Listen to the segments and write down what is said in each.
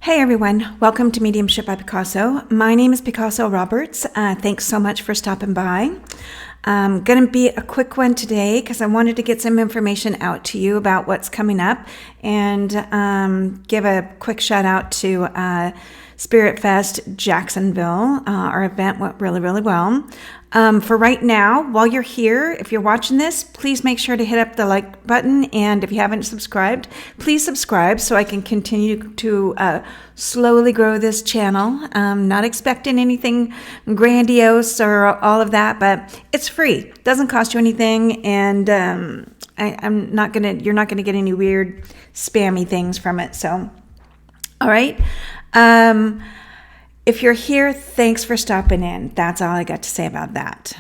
Hey everyone, welcome to Mediumship by Picasso. My name is Picasso Roberts. Thanks so much for stopping by. Going to be a quick one today because I wanted to get some information out to you about what's coming up and give a quick shout out to Spirit Fest Jacksonville. Our event went really, really well. For right now, while you're here, if you're watching this, please make sure to hit up the like button. And if you haven't subscribed, please subscribe so I can continue to slowly grow this channel. Not expecting anything grandiose or all of that, but it's free. Doesn't cost you anything. And you're not gonna get any weird spammy things from it. So, all right. If you're here, thanks for stopping in. That's all I got to say about that.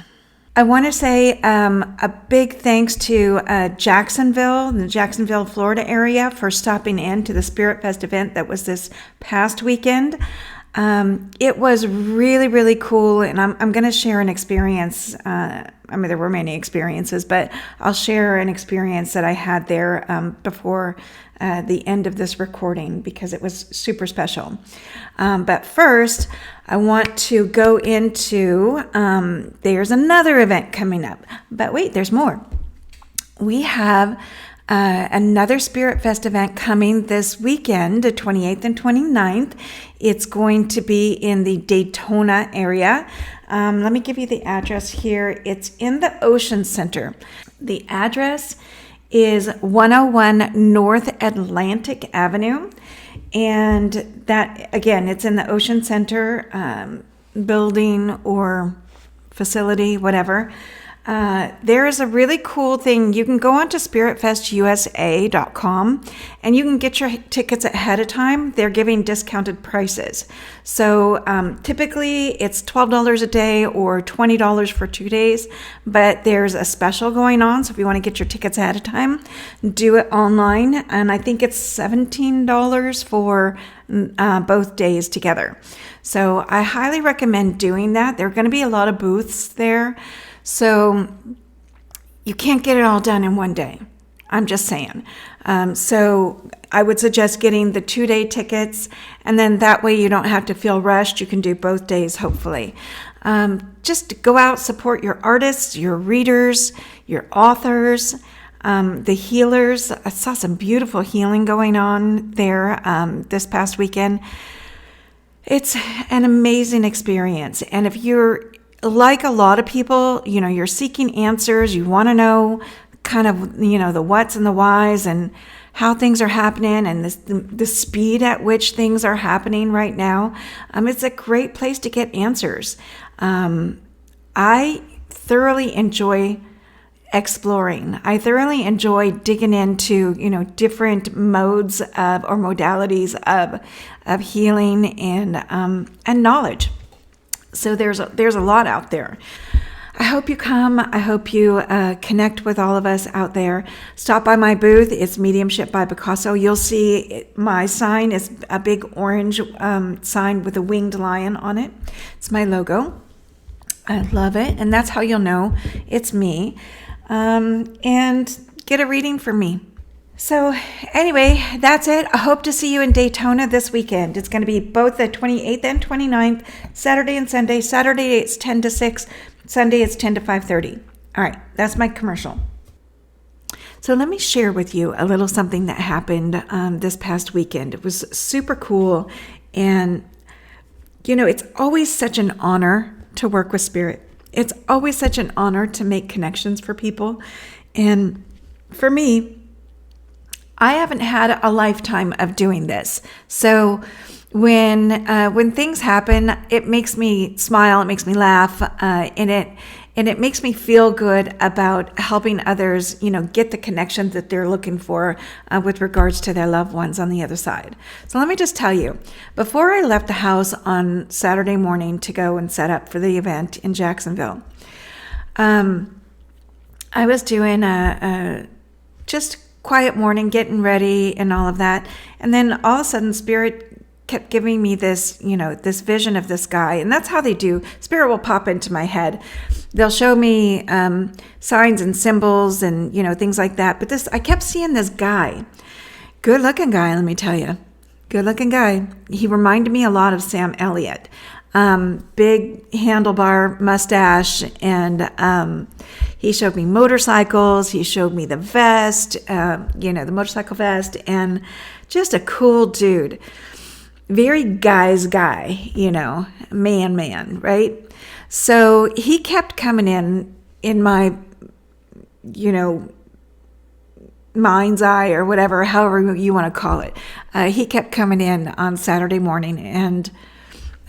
I want to say a big thanks to Jacksonville, the Jacksonville, Florida area for stopping in to the Spirit Fest event that was this past weekend. It was really, really cool, and I'm going to share an experience. There were many experiences, but I'll share an experience that I had there before the end of this recording because it was super special. But first, I want to go into, there's another event coming up. But wait, there's more. We have another Spirit Fest event coming this weekend, the 28th and 29th. It's going to be in the Daytona area. Let me give you the address here. It's in the Ocean Center. The address is 101 North Atlantic Avenue. And that, again, it's in the Ocean Center building or facility, whatever. There is a really cool thing. You can go onto spiritfestusa.com and you can get your tickets ahead of time. They're giving discounted prices. So typically it's $12 a day or $20 for 2 days, but there's a special going on. So if you want to get your tickets ahead of time, do it online. And I think it's $17 for both days together. So I highly recommend doing that. There are going to be a lot of booths there. So you can't get it all done in one day. I'm just saying. So I would suggest getting the 2-day tickets, and then that way you don't have to feel rushed. You can do both days, hopefully. Just go out, support your artists, your readers, your authors, the healers. I saw some beautiful healing going on there this past weekend. It's an amazing experience. And if you're like a lot of people, you're seeking answers. You want to know kind of, the what's and the whys and how things are happening and the speed at which things are happening right now. It's a great place to get answers. I thoroughly enjoy exploring. I thoroughly enjoy digging into, different modes of or modalities of healing and knowledge. So there's a lot out there. I hope you come. I hope you connect with all of us out there. Stop by my booth. It's Mediumship by Picasso. You'll see my sign is a big orange sign with a winged lion on it. It's my logo. I love it. And that's how you'll know it's me. And get a reading from me. So anyway, that's it. I hope to see you in Daytona this weekend. It's going to be both the 28th and 29th, Saturday and Sunday. Saturday it's 10 to 6. Sunday it's 10 to 5:30. All right, that's my commercial. So let me share with you a little something that happened this past weekend. It was super cool. And, it's always such an honor to work with Spirit. It's always such an honor to make connections for people. And for me, I haven't had a lifetime of doing this. So when things happen, it makes me smile, it makes me laugh, and it makes me feel good about helping others, get the connections that they're looking for with regards to their loved ones on the other side. So let me just tell you, before I left the house on Saturday morning to go and set up for the event in Jacksonville, I was doing a just quiet morning, getting ready and all of that. And then all of a sudden Spirit kept giving me this, this vision of this guy. And that's how they do. Spirit will pop into my head. They'll show me signs and symbols and, things like that. But I kept seeing this guy, good looking guy, let me tell you. good looking guy. He reminded me a lot of Sam Elliott. Big handlebar mustache, and he showed me motorcycles. He showed me the vest, the motorcycle vest, and just a cool dude. Very guy's guy, man, right? So he kept coming in my, mind's eye or whatever, however you want to call it. He kept coming in on Saturday morning, and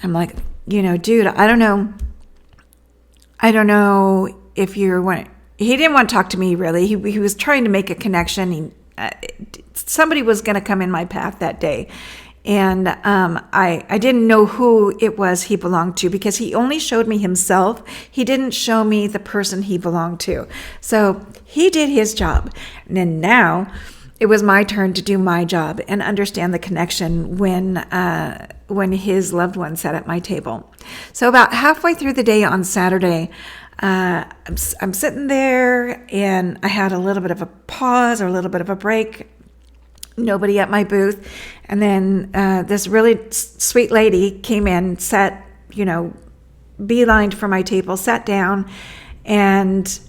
I'm like, dude, I don't know if he didn't want to talk to me really. He was trying to make a connection. Somebody was going to come in my path that day. And I didn't know who it was he belonged to, because he only showed me himself. He didn't show me the person he belonged to. So he did his job. And then now it was my turn to do my job and understand the connection when his loved one sat at my table. So about halfway through the day on Saturday, I'm sitting there, and I had a little bit of a pause or a little bit of a break. Nobody at my booth. And then this really sweet lady came in, sat, beelined for my table, sat down, and,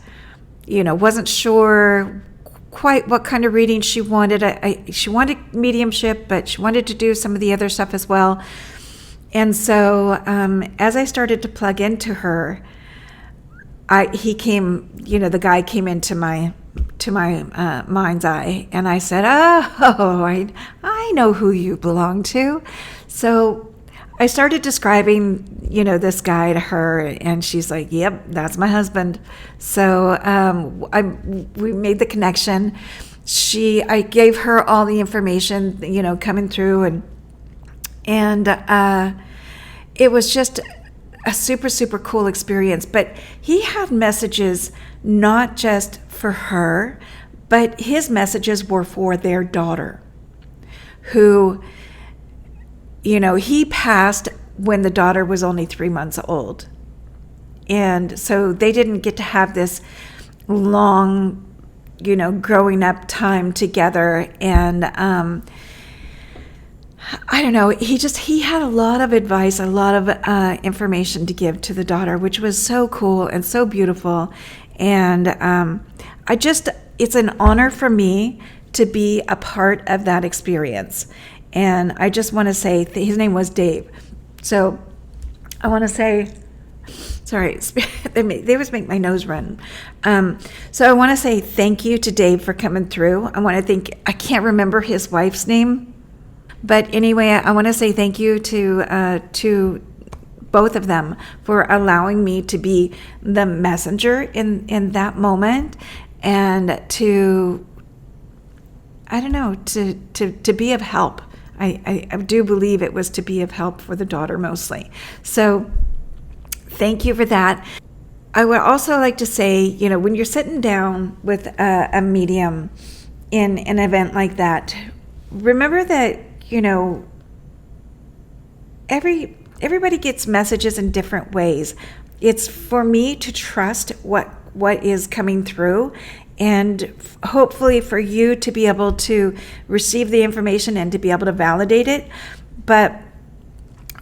wasn't sure quite what kind of reading she wanted. She wanted mediumship, but she wanted to do some of the other stuff as well. And so as I started to plug into her, the guy came into my mind's eye, and I said, "Oh, I know who you belong to." So I started describing, this guy to her, and she's like, "Yep, that's my husband." So we made the connection. I gave her all the information, coming through, and it was just a super, super cool experience. But he had messages not just for her, but his messages were for their daughter, who, he passed when the daughter was only 3 months old. And so they didn't get to have this long, growing up time together. And I don't know, he had a lot of advice, a lot of information to give to the daughter, which was so cool and so beautiful. And it's an honor for me to be a part of that experience. And I just want to say, his name was Dave. So I want to say, sorry, they always make my nose run. So I want to say thank you to Dave for coming through. I can't remember his wife's name. But anyway, I want to say thank you to both of them for allowing me to be the messenger in that moment, and to be of help. I do believe it was to be of help for the daughter mostly. So thank you for that. I would also like to say, when you're sitting down with a medium in an event like that, remember that everybody gets messages in different ways. It's for me to trust what is coming through, and hopefully for you to be able to receive the information and to be able to validate it. But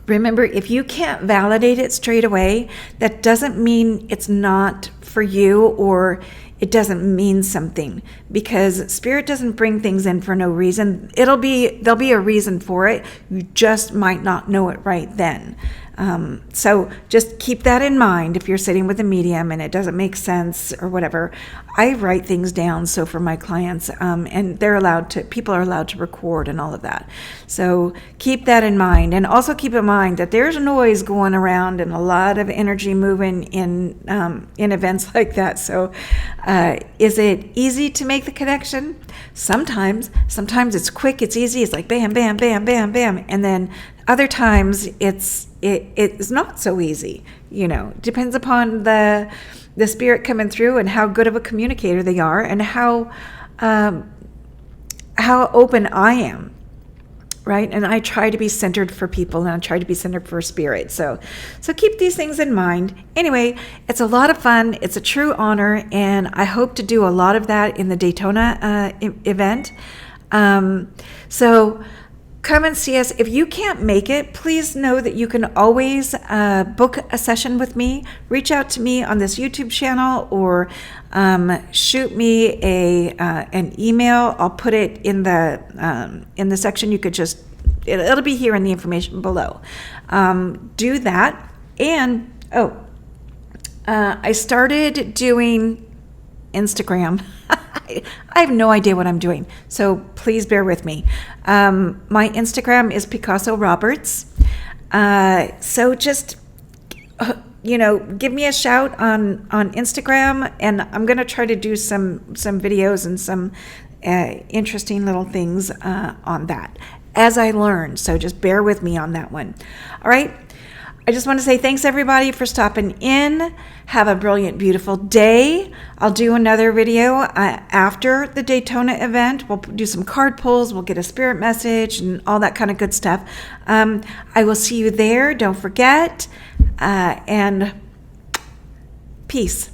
remember, if you can't validate it straight away, that doesn't mean it's not for you, or it doesn't mean something, because Spirit doesn't bring things in for no reason. There'll be a reason for it. You just might not know it right then. So just keep that in mind if you're sitting with a medium and it doesn't make sense or whatever. I write things down so for my clients, and people are allowed to record and all of that. So keep that in mind, and also keep in mind that there's noise going around and a lot of energy moving in events like that. So is it easy to make the connection? Sometimes it's quick, it's easy, it's like bam, bam, bam, bam, bam, and then other times it's not so easy. Depends upon the Spirit coming through and how good of a communicator they are, and how open I am, right? And I try to be centered for people, and I try to be centered for Spirit. So keep these things in mind. Anyway, it's a lot of fun. It's a true honor, and I hope to do a lot of that in the Daytona event. So come and see us. If you can't make it, please know that you can always book a session with me. Reach out to me on this YouTube channel, or shoot me an email. I'll put it in the section. You could just, it'll be here in the information below. Do that. And I started doing Instagram. I have no idea what I'm doing, so please bear with me. My Instagram is Picasso Roberts. So just, give me a shout on Instagram, and I'm going to try to do some videos and some interesting little things on that as I learn. So just bear with me on that one. All right. I just want to say thanks, everybody, for stopping in. Have a brilliant, beautiful day. I'll do another video after the Daytona event. We'll do some card pulls. We'll get a spirit message and all that kind of good stuff. I will see you there. Don't forget. And peace.